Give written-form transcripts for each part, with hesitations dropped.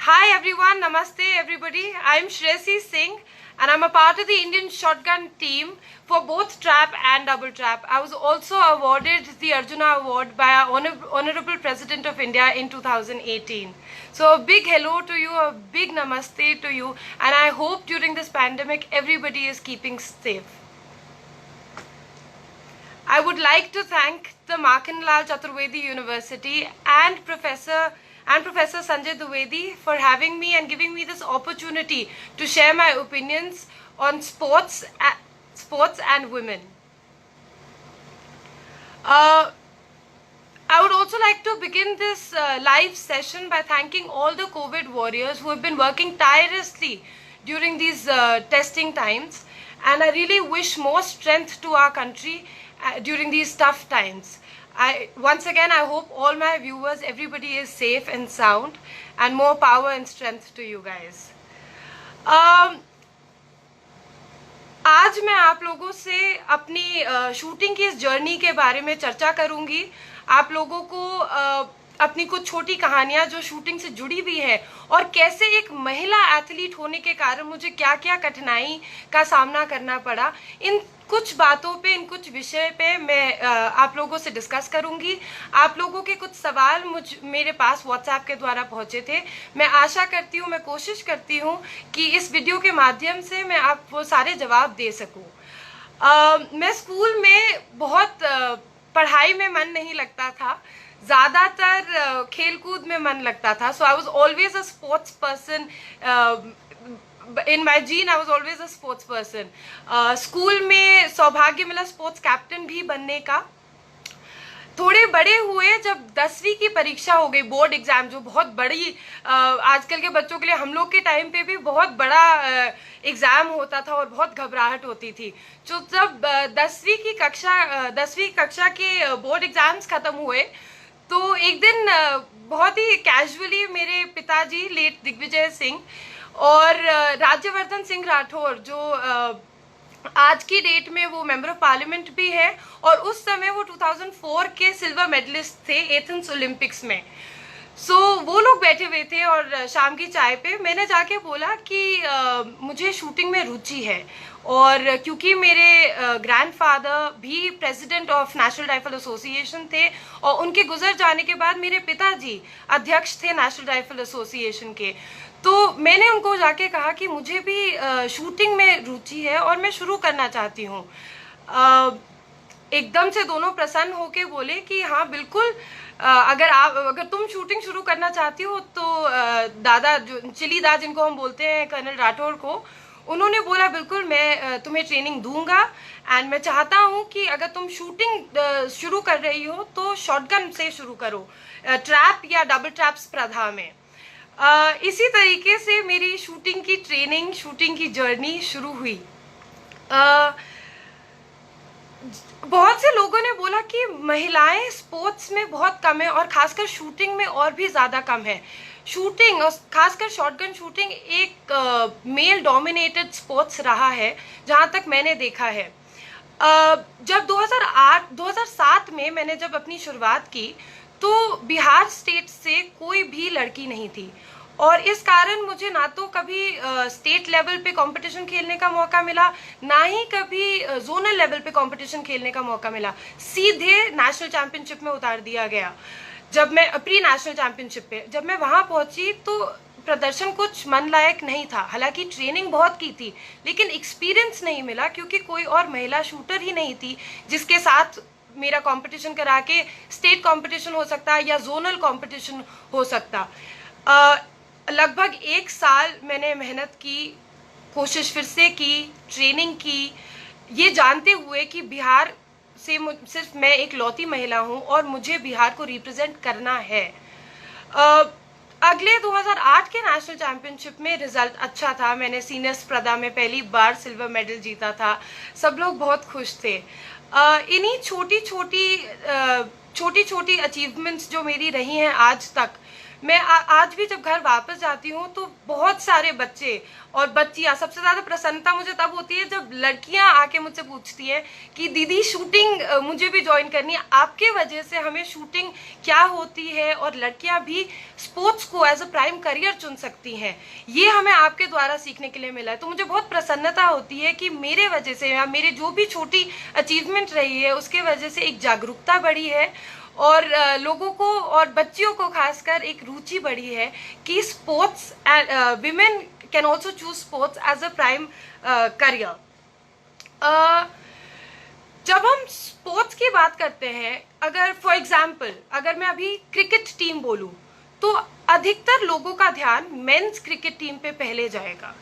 Hi everyone, Namaste everybody. I'm Shresi Singh and I'm a part of the Indian shotgun team for both trap and double trap. I was also awarded the Arjuna Award by our Honorable President of India in 2018. So a big hello to you, a big namaste to you, and I hope during this pandemic everybody is keeping safe. I would like to thank the Makanlal Chaturvedi University and Professor Sanjay Dwivedi for having me and giving me this opportunity to share my opinions on sports and women. I would also like to begin this live session by thanking all the COVID warriors who have been working tirelessly during these testing times, and I really wish more strength to our country during these tough times. Once again, I hope all my viewers, everybody is safe and sound, and more power and strength to you guys. आज मैं आप लोगों से अपनी shooting की इस journey के बारे में चर्चा करूंगी। आप लोगों को अपनी कुछ छोटी कहानियां जो शूटिंग से जुड़ी हुई है और कैसे एक महिला एथलीट होने के कारण मुझे क्या क्या कठिनाई का सामना करना पड़ा, इन कुछ बातों पे, इन कुछ विषय पे मैं आप लोगों से डिस्कस करूंगी। आप लोगों के कुछ सवाल मेरे पास व्हाट्सएप के द्वारा पहुंचे थे। मैं आशा करती हूँ, मैं कोशिश करती हूँ कि इस वीडियो के माध्यम से मैं आप वो सारे जवाब दे सकूँ। मैं स्कूल में बहुत पढ़ाई में मन नहीं लगता था, ज़्यादातर खेल कूद में मन लगता था। So I was always a sports person. In my gene I was always a sports person. School में सौभाग्य मिला स्पोर्ट्स कैप्टन भी बनने का। थोड़े बड़े हुए जब 10वीं की परीक्षा हो गई, बोर्ड एग्जाम, जो बहुत बड़ी आजकल के बच्चों के लिए, हम लोग के टाइम पे भी बहुत बड़ा एग्जाम होता था और बहुत घबराहट होती थी। तो जब 10वीं कक्षा के बोर्ड एग्जाम्स खत्म हुए तो एक दिन बहुत ही कैजुअली मेरे पिताजी लेट दिग्विजय सिंह और राज्यवर्धन सिंह राठौर, जो आज की डेट में वो मेंबर ऑफ पार्लियामेंट भी है और उस समय वो 2004 के सिल्वर मेडलिस्ट थे एथेंस ओलंपिक्स में। सो वो लोग बैठे हुए थे और शाम की चाय पे मैंने जाके बोला कि मुझे शूटिंग में रुचि है, और क्योंकि मेरे ग्रैंडफादर भी president of national rifle association थे और उनके गुजर जाने के बाद मेरे पिताजी अध्यक्ष थे नेशनल राइफल एसोसिएशन के, तो मैंने उनको जाके कहा कि मुझे भी शूटिंग में रुचि है और मैं शुरू करना चाहती हूँ। एकदम से दोनों प्रसन्न होके बोले कि हाँ बिल्कुल, अगर तुम शूटिंग शुरू करना चाहती हो तो दादा, जो चिली दादा जिनको हम बोलते हैं, कर्नल राठौर को, उन्होंने बोला बिल्कुल मैं तुम्हें ट्रेनिंग दूंगा, एंड मैं चाहता हूं कि अगर तुम शूटिंग शुरू कर रही हो तो शॉटगन से शुरू करो, ट्रैप या डबल ट्रैप स्पर्धा में। इसी तरीके से मेरी शूटिंग की ट्रेनिंग, शूटिंग की जर्नी शुरू हुई। बहुत से लोगों ने बोला कि महिलाएं स्पोर्ट्स में बहुत कम है और खासकर शूटिंग में और भी ज़्यादा कम है। शूटिंग और खासकर शॉटगन शूटिंग एक मेल डोमिनेटेड स्पोर्ट्स रहा है जहाँ तक मैंने देखा है। जब 2007 में मैंने जब अपनी शुरुआत की तो बिहार स्टेट से कोई भी लड़की नहीं थी, और इस कारण मुझे ना तो कभी स्टेट लेवल पे कंपटीशन खेलने का मौका मिला, ना ही कभी जोनल लेवल पे कंपटीशन खेलने का मौका मिला। सीधे नेशनल चैंपियनशिप में उतार दिया गया। जब मैं प्री नेशनल चैंपियनशिप पे जब मैं वहाँ पहुँची तो प्रदर्शन कुछ मन लायक नहीं था। हालांकि ट्रेनिंग बहुत की थी लेकिन एक्सपीरियंस नहीं मिला, क्योंकि कोई और महिला शूटर ही नहीं थी जिसके साथ मेरा कंपटीशन करा के स्टेट कंपटीशन हो सकता या जोनल कंपटीशन हो सकता। लगभग 1 साल मैंने मेहनत की, कोशिश फिर से की, ट्रेनिंग की, ये जानते हुए कि बिहार से सिर्फ मैं एक लौती महिला हूँ और मुझे बिहार को रिप्रेजेंट करना है। अगले 2008 के नेशनल चैंपियनशिप में रिजल्ट अच्छा था। मैंने सीनियर स्पर्धा में पहली बार सिल्वर मेडल जीता था। सब लोग बहुत खुश थे। इन्हीं छोटी छोटी अचीवमेंट्स जो मेरी रही हैं आज तक, मैं आज भी जब घर वापस जाती हूँ तो बहुत सारे बच्चे और बच्चियां, सबसे ज्यादा प्रसन्नता मुझे तब होती है जब लड़कियां आके मुझसे पूछती हैं कि दीदी शूटिंग मुझे भी ज्वाइन करनी है। आपके वजह से हमें शूटिंग क्या होती है और लड़कियां भी स्पोर्ट्स को एज अ प्राइम करियर चुन सकती हैं, ये हमें आपके द्वारा सीखने के लिए मिला है। तो मुझे बहुत प्रसन्नता होती है कि मेरे वजह से या मेरे जो भी छोटी अचीवमेंट रही है उसके वजह से एक जागरूकता बढ़ी है और लोगों को और बच्चियों को खासकर एक रुचि बढ़ी है कि sports women can also choose sports as a prime career. जब हम स्पोर्ट्स की बात करते हैं, अगर फॉर एग्जाम्पल अगर मैं अभी क्रिकेट टीम बोलूं तो अधिकतर लोगों का ध्यान मेंस क्रिकेट टीम पे पहले जाएगा।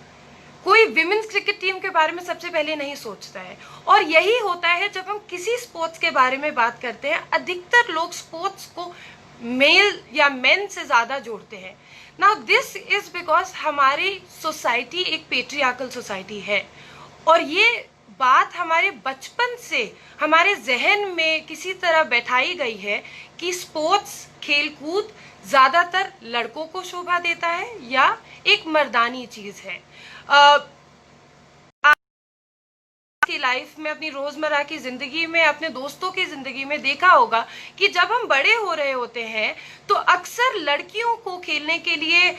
कोई विमेन्स क्रिकेट टीम के बारे में सबसे पहले नहीं सोचता है। और यही होता है जब हम किसी स्पोर्ट्स के बारे में बात करते हैं, अधिकतर लोग स्पोर्ट्स को मेल या मेन से ज्यादा जोड़ते हैं। नाउ दिस इज बिकॉज हमारी सोसाइटी एक पेट्रियार्कल सोसाइटी है और ये बात हमारे बचपन से हमारे जहन में किसी तरह बैठाई गई है कि स्पोर्ट्स खेलकूद ज्यादातर लड़कों को शोभा देता है या एक मर्दानी चीज है। की लाइफ में, अपनी रोजमर्रा की जिंदगी में, अपने दोस्तों की जिंदगी में देखा होगा कि जब हम बड़े हो रहे होते हैं तो अक्सर लड़कियों को खेलने के लिए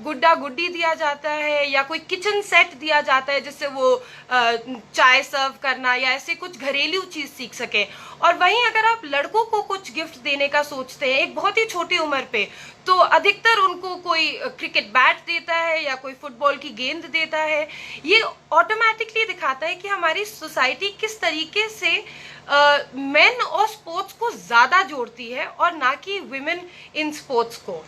गुड्डा गुड्डी दिया जाता है या कोई किचन सेट दिया जाता है जिससे वो चाय सर्व करना या ऐसे कुछ घरेलू चीज सीख सके। और वहीं अगर आप लड़कों को कुछ गिफ्ट देने का सोचते हैं एक बहुत ही छोटी उम्र पे, तो अधिकतर उनको कोई क्रिकेट बैट देता है या कोई फुटबॉल की गेंद देता है। ये ऑटोमेटिकली दिखाता है कि हमारी सोसाइटी किस तरीके से मेन और स्पोर्ट्स को ज्यादा जोड़ती है और ना कि विमेन इन स्पोर्ट्स को।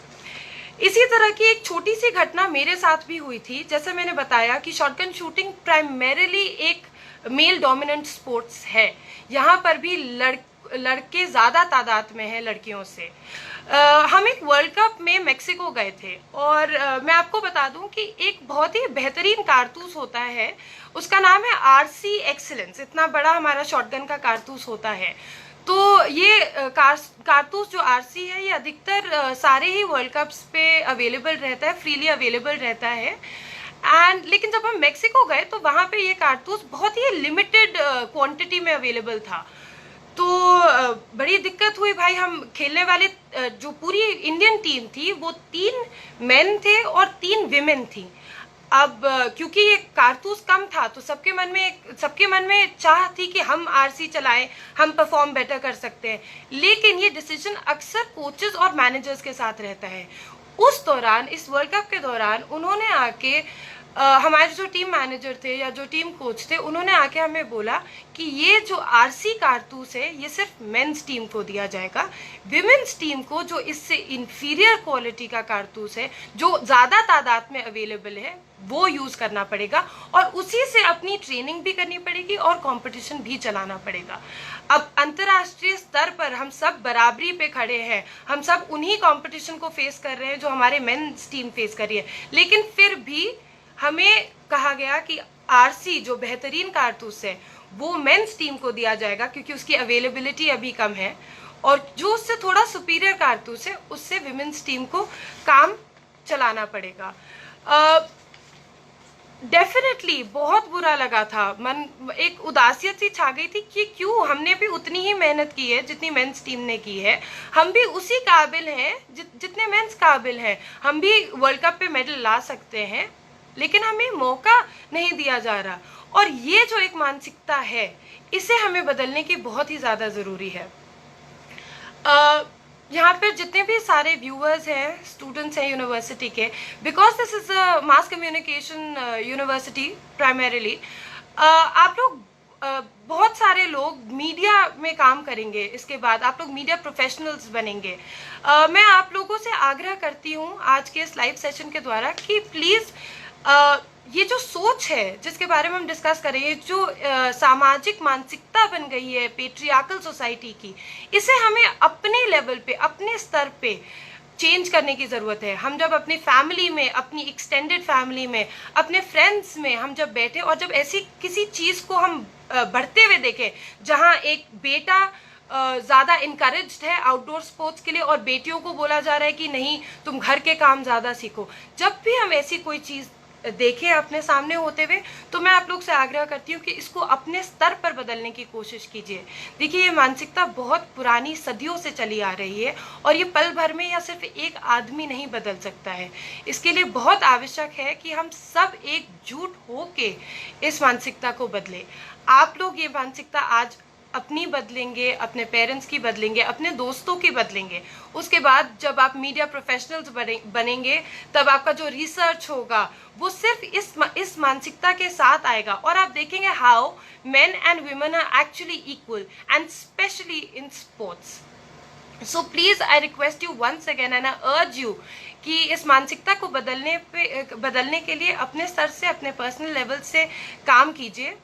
इसी तरह की एक छोटी सी घटना मेरे साथ भी हुई थी। जैसे मैंने बताया कि शॉटगन शूटिंग प्राइमरीली एक मेल डोमिनेंट स्पोर्ट्स है, यहाँ पर भी लड़के ज्यादा तादाद में हैं लड़कियों से। हम एक वर्ल्ड कप में मेक्सिको गए थे और मैं आपको बता दूं कि एक बहुत ही बेहतरीन कारतूस होता है, उसका नाम है आरसी एक्सीलेंस। इतना बड़ा हमारा शॉटगन का कारतूस होता है। तो ये कारतूस जो आरसी है ये अधिकतर सारे ही वर्ल्ड कप्स पे अवेलेबल रहता है, फ्रीली अवेलेबल रहता है। लेकिन जब हम मेक्सिको गए तो वहां पे ये कारतूस बहुत ही लिमिटेड क्वांटिटी में अवेलेबल था। तो बड़ी दिक्कत हुई भाई। हम खेलने वाले जो पूरी इंडियन टीम थी वो 3 मेन थे और 3 विमेन थी। अब क्योंकि ये कारतूस कम था तो सबके मन में चाह थी कि हम आरसी चलाएं, हम परफॉर्म बेटर कर सकते हैं। लेकिन ये डिसीजन अक्सर कोचेस और मैनेजर्स के साथ रहता है। उस दौरान, इस वर्ल्ड कप के दौरान उन्होंने आके हमारे जो टीम मैनेजर थे या जो टीम कोच थे उन्होंने आके हमें बोला कि ये जो आरसी कारतूस है ये सिर्फ मेंस टीम को दिया जाएगा। विमेन्स टीम को जो इससे इंफीरियर क्वालिटी का कारतूस है, जो ज्यादा तादाद में अवेलेबल है, वो यूज करना पड़ेगा और उसी से अपनी ट्रेनिंग भी करनी पड़ेगी और कंपटीशन भी चलाना पड़ेगा। अब अंतर्राष्ट्रीय स्तर पर हम सब बराबरी पे खड़े हैं, हम सब उन्हीं कंपटीशन को फेस कर रहे हैं जो हमारे मेंस टीम फेस कर रही है। लेकिन फिर भी हमें कहा गया कि आरसी जो बेहतरीन कारतूस है वो मेंस टीम को दिया जाएगा क्योंकि उसकी अवेलेबिलिटी अभी कम है, और जो उससे थोड़ा सुपीरियर कारतूस है उससे विमेन्स टीम को काम चलाना पड़ेगा। डेफिनेटली बहुत बुरा लगा था, मन एक उदासियत सी छा गई थी कि क्यों, हमने भी उतनी ही मेहनत की है जितनी मेंस टीम ने की है, हम भी उसी काबिल हैं जितने मेंस काबिल हैं, हम भी वर्ल्ड कप पे मेडल ला सकते हैं, लेकिन हमें मौका नहीं दिया जा रहा। और ये जो एक मानसिकता है इसे हमें बदलने की बहुत ही ज्यादा जरूरी है। यहाँ पर जितने भी सारे व्यूअर्स हैं, स्टूडेंट्स हैं यूनिवर्सिटी के, because this is a mass communication university primarily, आप लोग बहुत सारे लोग मीडिया में काम करेंगे, इसके बाद आप लोग मीडिया प्रोफेशनल्स बनेंगे। मैं आप लोगों से आग्रह करती हूँ आज के इस लाइव सेशन के द्वारा कि प्लीज ये जो सोच है जिसके बारे में हम डिस्कस कर रहे हैं, जो सामाजिक मानसिकता बन गई है पेट्रियार्कल सोसाइटी की, इसे हमें अपने लेवल पे, अपने स्तर पे चेंज करने की ज़रूरत है। हम जब अपनी फैमिली में, अपनी एक्सटेंडेड फैमिली में, अपने फ्रेंड्स में हम जब बैठे और जब ऐसी किसी चीज़ को हम बढ़ते हुए देखें जहाँ एक बेटा ज़्यादा इनकरेज्ड है आउटडोर स्पोर्ट्स के लिए, और बेटियों को बोला जा रहा है कि नहीं तुम घर के काम ज़्यादा सीखो। जब भी हम ऐसी कोई चीज़ देखें अपने सामने होते हुए, तो मैं आप लोग से आग्रह करती हूँ कि इसको अपने स्तर पर बदलने की कोशिश कीजिए। देखिए, ये मानसिकता बहुत पुरानी, सदियों से चली आ रही है, और ये पल भर में या सिर्फ एक आदमी नहीं बदल सकता है। इसके लिए बहुत आवश्यक है कि हम सब एकजुट होके इस मानसिकता को बदलें। आप लोग ये मानसिकता आज अपनी बदलेंगे, अपने पेरेंट्स की बदलेंगे, अपने दोस्तों की बदलेंगे। उसके बाद जब आप मीडिया प्रोफेशनल्स बनेंगे, तब आपका जो रिसर्च होगा वो सिर्फ इस मानसिकता के साथ आएगा, और आप देखेंगे how men and women are actually equal, and specially in sports. So please I request you once again and I urge you कि इस मानसिकता को बदलने के लिए अपने स्तर से, अपने पर्सनल लेवल से काम कीजिए।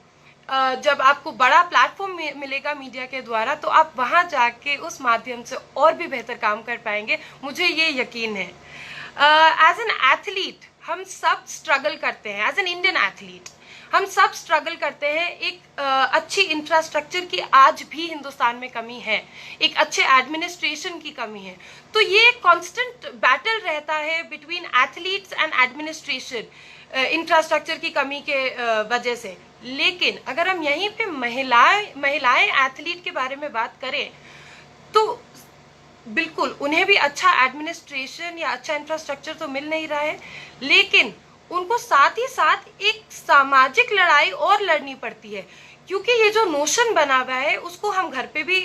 जब आपको बड़ा प्लेटफॉर्म मिलेगा मीडिया के द्वारा, तो आप वहां जाके उस माध्यम से और भी बेहतर काम कर पाएंगे, मुझे ये यकीन है। एज एन एथलीट हम सब स्ट्रगल करते हैं। एज एन इंडियन एथलीट हम सब स्ट्रगल करते हैं। एक अच्छी इंफ्रास्ट्रक्चर की आज भी हिंदुस्तान में कमी है, एक अच्छे एडमिनिस्ट्रेशन की कमी है। तो ये कांस्टेंट बैटल रहता है between athletes and administration, infrastructure की कमी के वजह से। लेकिन अगर हम यहीं पे महिलाएं एथलीट के बारे में बात करें, तो बिल्कुल उन्हें भी अच्छा एडमिनिस्ट्रेशन या अच्छा इंफ्रास्ट्रक्चर तो मिल नहीं रहा है, लेकिन उनको साथ ही साथ एक सामाजिक लड़ाई और लड़नी पड़ती है, क्योंकि ये जो नोशन बना हुआ है उसको हम घर पे भी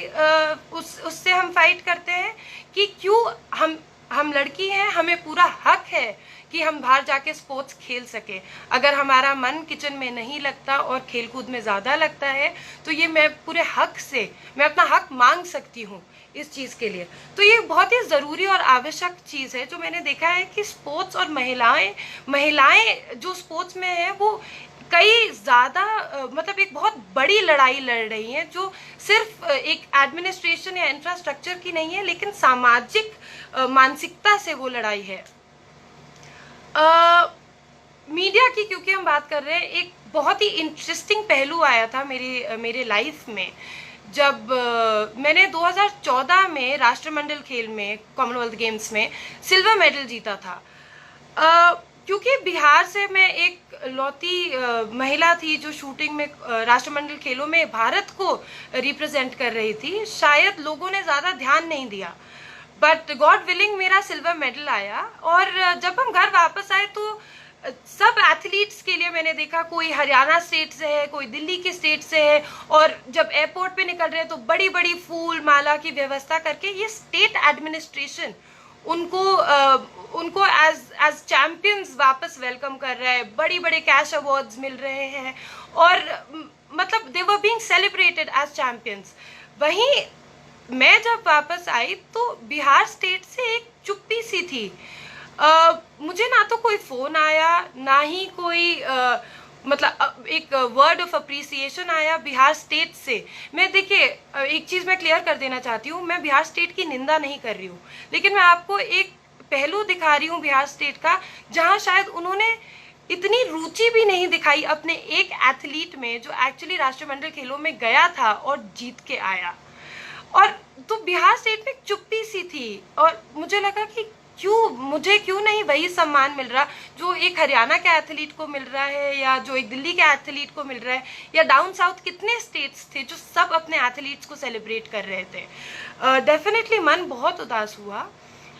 उससे हम फाइट करते हैं कि क्यों हम लड़की हैं, हमें पूरा हक है कि हम बाहर जाके स्पोर्ट्स खेल सके। अगर हमारा मन किचन में नहीं लगता और खेलकूद में ज़्यादा लगता है, तो ये मैं पूरे हक से मैं अपना हक मांग सकती हूँ इस चीज़ के लिए। तो ये बहुत ही ज़रूरी और आवश्यक चीज़ है जो मैंने देखा है कि स्पोर्ट्स और महिलाएं जो स्पोर्ट्स में है वो कई ज़्यादा मतलब एक बहुत बड़ी लड़ाई लड़ रही हैं, जो सिर्फ एक एडमिनिस्ट्रेशन या इंफ्रास्ट्रक्चर की नहीं है, लेकिन सामाजिक मानसिकता से वो लड़ाई है। मीडिया की क्योंकि हम बात कर रहे हैं, एक बहुत ही इंटरेस्टिंग पहलू आया था मेरे लाइफ में, जब मैंने 2014 में राष्ट्रमंडल खेल में, कॉमनवेल्थ गेम्स में सिल्वर मेडल जीता था। क्योंकि बिहार से मैं एक लौती महिला थी जो शूटिंग में राष्ट्रमंडल खेलों में भारत को रिप्रेजेंट कर रही थी, शायद लोगों ने ज़्यादा ध्यान नहीं दिया, बट गॉड विलिंग मेरा सिल्वर मेडल आया। और जब हम घर वापस आए तो सब एथलीट्स के लिए मैंने देखा, कोई हरियाणा स्टेट से है, कोई दिल्ली के स्टेट से है, और जब एयरपोर्ट पे निकल रहे हैं तो बड़ी बड़ी फूल माला की व्यवस्था करके ये स्टेट एडमिनिस्ट्रेशन उनको एज चैंपियंस वापस वेलकम कर रहा है, बड़ी बड़े कैश अवार्ड्स मिल रहे हैं, और मतलब they were being celebrated as champions. वहीं मैं जब वापस आई तो बिहार स्टेट से एक चुप्पी सी थी। मुझे ना तो कोई फोन आया, ना ही कोई मतलब एक वर्ड ऑफ अप्रिसिएशन आया बिहार स्टेट से। मैं देखिए, एक चीज़ मैं क्लियर कर देना चाहती हूँ, मैं बिहार स्टेट की निंदा नहीं कर रही हूँ, लेकिन मैं आपको एक पहलू दिखा रही हूँ बिहार स्टेट का, जहाँ शायद उन्होंने इतनी रुचि भी नहीं दिखाई अपने एक एथलीट में जो एक्चुअली राष्ट्रमंडल खेलों में गया था और जीत के आया। और तो बिहार स्टेट में चुप्पी सी थी, और मुझे लगा कि मुझे क्यों नहीं वही सम्मान मिल रहा जो एक हरियाणा के एथलीट को मिल रहा है, या जो एक दिल्ली के एथलीट को मिल रहा है, या डाउन साउथ कितने स्टेट्स थे जो सब अपने एथलीट्स को सेलिब्रेट कर रहे थे। डेफिनेटली मन बहुत उदास हुआ,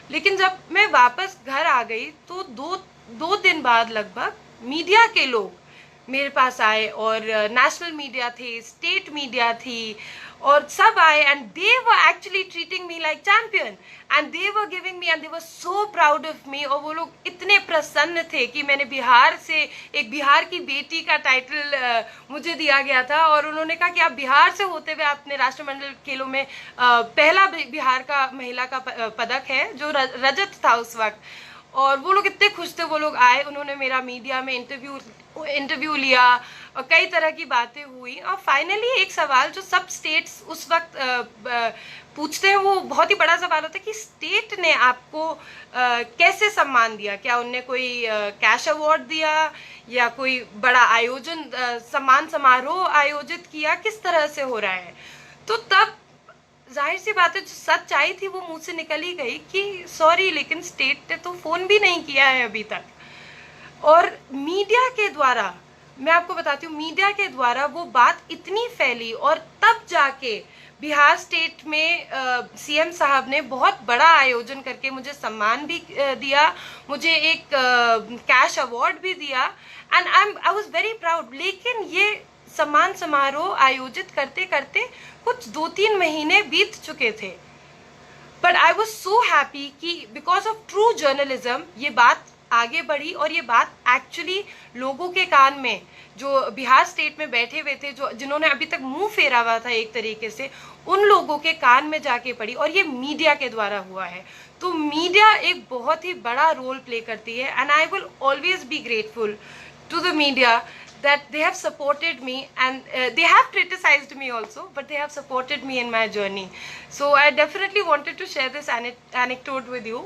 लेकिन जब मैं वापस घर आ गई तो दो दिन बाद लगभग मीडिया के लोग मेरे पास आए, और नेशनल मीडिया थे, स्टेट मीडिया थी, और सब आए, and they were actually treating me like champion, and they were giving me, and they were so proud of me. और वो लोग इतने प्रसन्न थे कि मैंने बिहार से एक बिहार की बेटी का टाइटल मुझे दिया गया था, और उन्होंने कहा कि आप बिहार से होते हुए आपने राष्ट्रमंडल खेलों में पहला बिहार का महिला का पदक है, जो रजत था उस वक्त। और वो लोग इतने खुश थे, वो लोग आए, उन्होंने मेरा मीडिया में इंटरव्यू लिया, और कई तरह की बातें हुई, और फाइनली एक सवाल जो सब स्टेट्स उस वक्त पूछते हैं, वो बहुत ही बड़ा सवाल होता है कि स्टेट ने आपको कैसे सम्मान दिया, क्या उनने कोई कैश अवार्ड दिया, या कोई बड़ा आयोजन सम्मान समारोह आयोजित किया, किस तरह से हो रहा है। तो तब जाहिर सी बात है, जो सच आई थी वो मुंह से निकल ही गई कि सॉरी, लेकिन स्टेट ने तो फोन भी नहीं किया है अभी तक। और मीडिया के द्वारा, मैं आपको बताती हूँ, मीडिया के द्वारा वो बात इतनी फैली और तब जाके बिहार स्टेट में सीएम साहब ने बहुत बड़ा आयोजन करके मुझे सम्मान भी दिया, मुझे एक कैश अवार्ड भी दिया, and I was very proud. लेकिन ये सम्मान समारोह आयोजित करते करते कुछ 2-3 महीने बीत चुके थे, but I was so happy कि बिकॉज ऑफ ट्रू जर्नलिज्म ये बात आगे बढ़ी, और ये बात एक्चुअली लोगों के कान में, जो बिहार स्टेट में बैठे हुए थे, जो जिन्होंने अभी तक मुंह फेरा हुआ था एक तरीके से, उन लोगों के कान में जाके पड़ी, और ये मीडिया के द्वारा हुआ है। तो मीडिया एक बहुत ही बड़ा रोल प्ले करती है, and I will always be grateful to the media that they have supported me, and they have criticized me also, but they have supported me in my journey. So I definitely wanted to share this anecdote with you.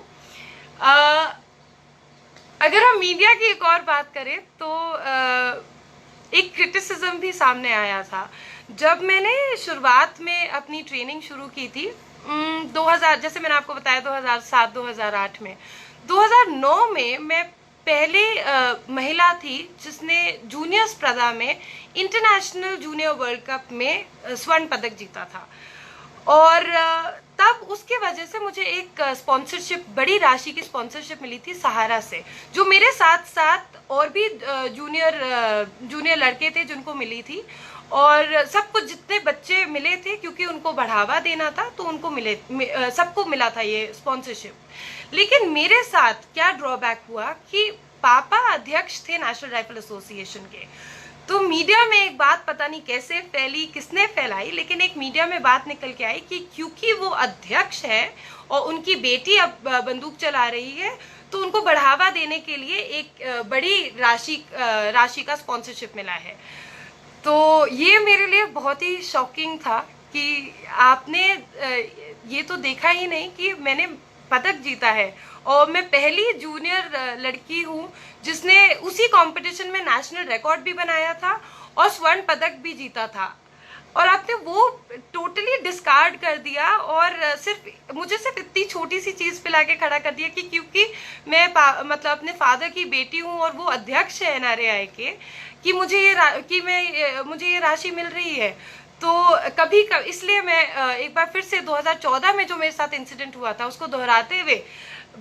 अगर हम media की एक और बात करें तो एक criticism भी सामने आया था जब मैंने शुरुआत में अपनी ट्रेनिंग शुरू की थी 2000, जैसे मैंने आपको बताया 2007-2008 में। 2009 में मैं पहले महिला थी जिसने जूनियर स्पर्धा में इंटरनेशनल जूनियर वर्ल्ड कप में स्वर्ण पदक जीता था, और तब उसके वजह से मुझे एक स्पॉन्सरशिप, बड़ी राशि की स्पॉन्सरशिप मिली थी सहारा से, जो मेरे साथ साथ और भी जूनियर लड़के थे जिनको मिली थी, और सब कुछ जितने बच्चे मिले थे, क्योंकि उनको बढ़ावा देना था तो उनको सबको मिला था ये स्पॉन्सरशिप। लेकिन मेरे साथ क्या ड्रॉबैक हुआ कि पापा अध्यक्ष थे नेशनल राइफल एसोसिएशन के, तो मीडिया में एक बात पता नहीं कैसे फैली, किसने फैलाई, लेकिन एक मीडिया में बात निकल के आई कि क्योंकि वो अध्यक्ष है और उनकी बेटी अब बंदूक चला रही है, तो उनको बढ़ावा देने के लिए एक बड़ी राशि का स्पॉन्सरशिप मिला है। तो ये मेरे लिए बहुत ही शॉकिंग था कि आपने ये तो देखा ही नहीं कि मैंने पदक जीता है, और मैं पहली जूनियर लड़की हूँ जिसने उसी कंपटीशन में नेशनल रिकॉर्ड भी बनाया था और स्वर्ण पदक भी जीता था, और आपने वो टोटली डिस्कार्ड कर दिया और मुझे सिर्फ इतनी छोटी सी चीज पे लाके खड़ा कर दिया कि क्योंकि मैं मतलब अपने फादर की बेटी हूँ और वो अध्यक्ष है एनआरएआई के, कि मुझे ये राशि मिल रही है। तो इसलिए मैं एक बार फिर से 2014 में जो मेरे साथ इंसिडेंट हुआ था उसको दोहराते हुए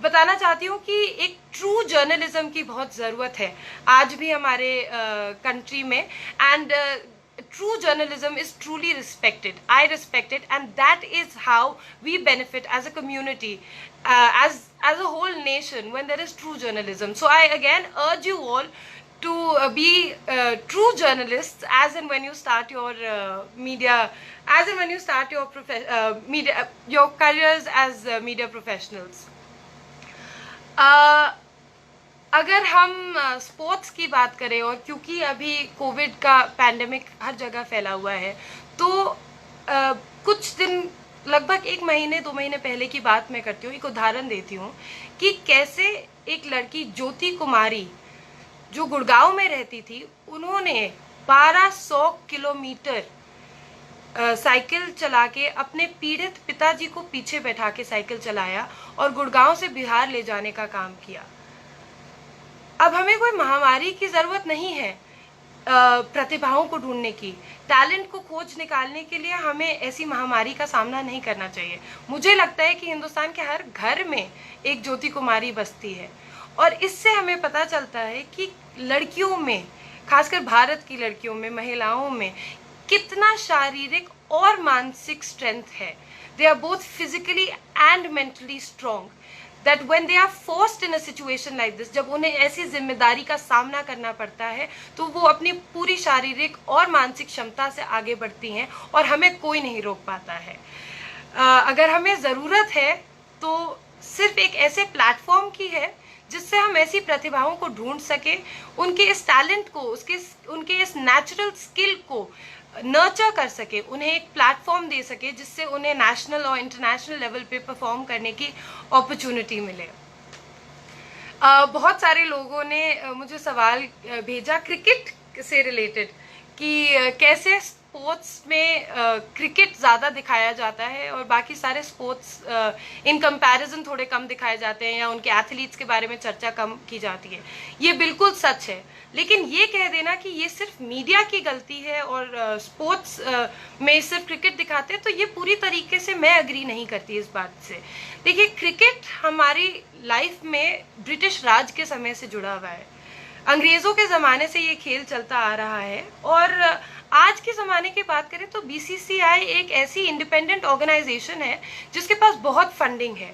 बताना चाहती हूँ कि एक ट्रू जर्नलिज्म की बहुत ज़रूरत है आज भी हमारे कंट्री में, and true journalism is truly respected. I respect it, and that is how we benefit as a community, as a whole nation, when there is true journalism. So I again urge you all to be true journalists as and when you start your media, as and when you start your your careers as media professionals. अगर हम sports की बात करें, और क्योंकि अभी Covid का pandemic हर जगह फैला हुआ है, तो कुछ दिन, लगभग 1 महीने 2 महीने पहले की बात मैं करती हूँ, एक उदाहरण देती हूँ कि कैसे एक लड़की ज्योति कुमारी जो गुड़गांव में रहती थी, उन्होंने 1200 किलोमीटर साइकिल चला के अपने पीड़ित पिताजी को पीछे बैठा के साइकिल चलाया और गुड़गांव से बिहार ले जाने का काम किया। अब हमें कोई महामारी की ज़रूरत नहीं है प्रतिभाओं को ढूंढने की, टैलेंट को खोज निकालने के लिए हमें ऐसी महामारी का सामना नहीं करना चाहिए। मुझे लगता है कि हिंदुस्तान के हर घर में एक ज्योति कुमारी बसती है, और इससे हमें पता चलता है कि लड़कियों में, खासकर भारत की लड़कियों में, महिलाओं में कितना शारीरिक और मानसिक स्ट्रेंथ है। They are both physically and mentally strong, that when they are forced in a situation like this, जब उन्हें ऐसी जिम्मेदारी का सामना करना पड़ता है, तो वो अपनी पूरी शारीरिक और मानसिक क्षमता से आगे बढ़ती हैं और हमें कोई नहीं रोक पाता है। अगर हमें ज़रूरत है तो सिर्फ एक ऐसे प्लेटफॉर्म की है जिससे हम ऐसी प्रतिभाओं को ढूंढ सके, उनके इस टैलेंट को, उनके इस नेचुरल स्किल को नर्चर कर सके, उन्हें एक प्लेटफॉर्म दे सके जिससे उन्हें नेशनल और इंटरनेशनल लेवल पे परफॉर्म करने की अपॉर्चुनिटी मिले। बहुत सारे लोगों ने मुझे सवाल भेजा क्रिकेट से रिलेटेड कि कैसे स्पोर्ट्स में क्रिकेट ज़्यादा दिखाया जाता है और बाकी सारे स्पोर्ट्स इन कंपैरिजन थोड़े कम दिखाए जाते हैं या उनके एथलीट्स के बारे में चर्चा कम की जाती है। ये बिल्कुल सच है, लेकिन ये कह देना कि ये सिर्फ मीडिया की गलती है और स्पोर्ट्स में सिर्फ क्रिकेट दिखाते हैं, तो ये पूरी तरीके से मैं एग्री नहीं करती इस बात से। देखिए, क्रिकेट हमारी लाइफ में ब्रिटिश राज के समय से जुड़ा हुआ है। अंग्रेज़ों के ज़माने से ये खेल चलता आ रहा है और आज के ज़माने की बात करें तो बीसीसीआई एक ऐसी इंडिपेंडेंट ऑर्गेनाइजेशन है जिसके पास बहुत फंडिंग है।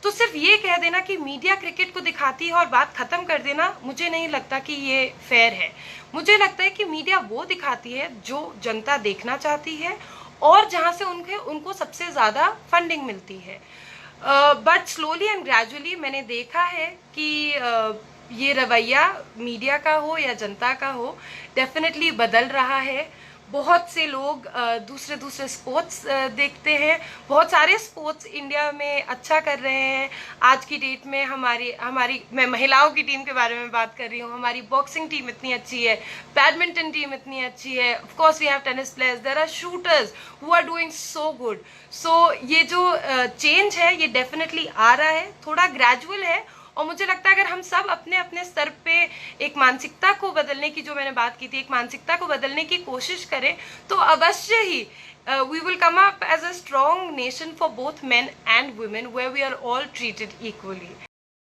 तो सिर्फ ये कह देना कि मीडिया क्रिकेट को दिखाती है और बात ख़त्म कर देना, मुझे नहीं लगता कि ये फेयर है। मुझे लगता है कि मीडिया वो दिखाती है जो जनता देखना चाहती है और जहाँ से उनको सबसे ज़्यादा फंडिंग मिलती है। बट स्लोली एंड ग्रेजुअली मैंने देखा है कि ये रवैया मीडिया का हो या जनता का हो, डेफिनेटली बदल रहा है। बहुत से लोग दूसरे दूसरे स्पोर्ट्स देखते हैं। बहुत सारे स्पोर्ट्स इंडिया में अच्छा कर रहे हैं। आज की डेट में हमारी मैं महिलाओं की टीम के बारे में बात कर रही हूँ। हमारी बॉक्सिंग टीम इतनी अच्छी है, बैडमिंटन टीम इतनी अच्छी है, of course we have tennis players, there are shooters who are doing so good. So ये जो चेंज है ये डेफिनेटली आ रहा है, थोड़ा ग्रेजुअल है और मुझे लगता है अगर हम सब अपने अपने स्तर पे एक मानसिकता को बदलने की, जो मैंने बात की थी, एक मानसिकता को बदलने की कोशिश करें तो अवश्य ही we will come up as a strong nation for both men and women where we are all treated equally.